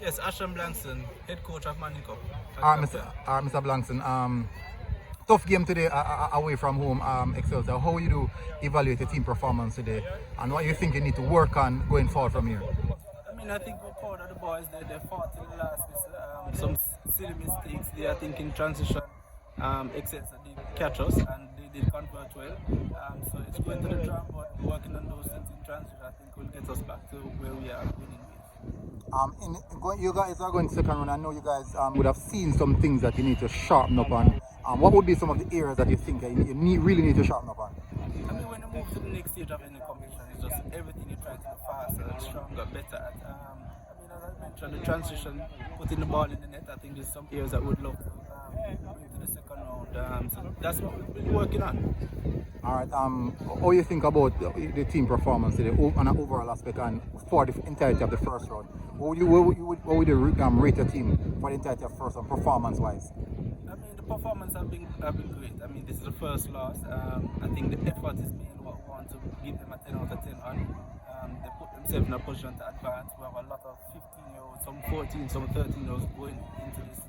Yes, Ashton Blankson, head coach of Manico. Mr. Blankson, tough game today away from home, Excelsior. How you do evaluate the team performance today, and what you think you need to work on going forward from here? I mean, I think we're proud of the boys. They fought till the last. Some silly mistakes. I think in transition, Excelsior did catch us and they did convert well. So it's going to the drum, but working on those things in transition, I think will get us back to where we are winning with. You guys are going second round. I know you guys would have seen some things that you need to sharpen up on. What would be some of the areas that you think really need to sharpen up on? I mean, when you move to the next stage of any competition, it's just everything you try to do faster, stronger, better at. I mean, as I mentioned, the transition, putting the ball in the net, I think there's some areas that would love to bring to the second round. So that's what we've been working on. All right. How you think about the team performance today on an overall aspect and for the entirety of the first round? What would you rate your team for the entirety of first round performance-wise? I mean, the performance have been great. I mean, this is the first loss. I think the effort is being what we want to give them a 10 out of 10 on. They put themselves in a position to advance. We have a lot of 15-year-olds, some 14, some 13-year-olds going into this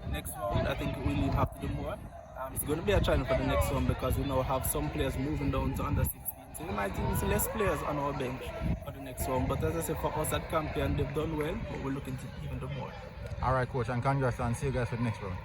next round. I think we really have to do more. It's going to be a challenge for the next one because we now have some players moving down to under 16. So we might even see less players on our bench for the next one. But as I said, for us at Campion, they've done well, but we're looking to even do more. All right, coach, and congrats, and see you guys for the next round.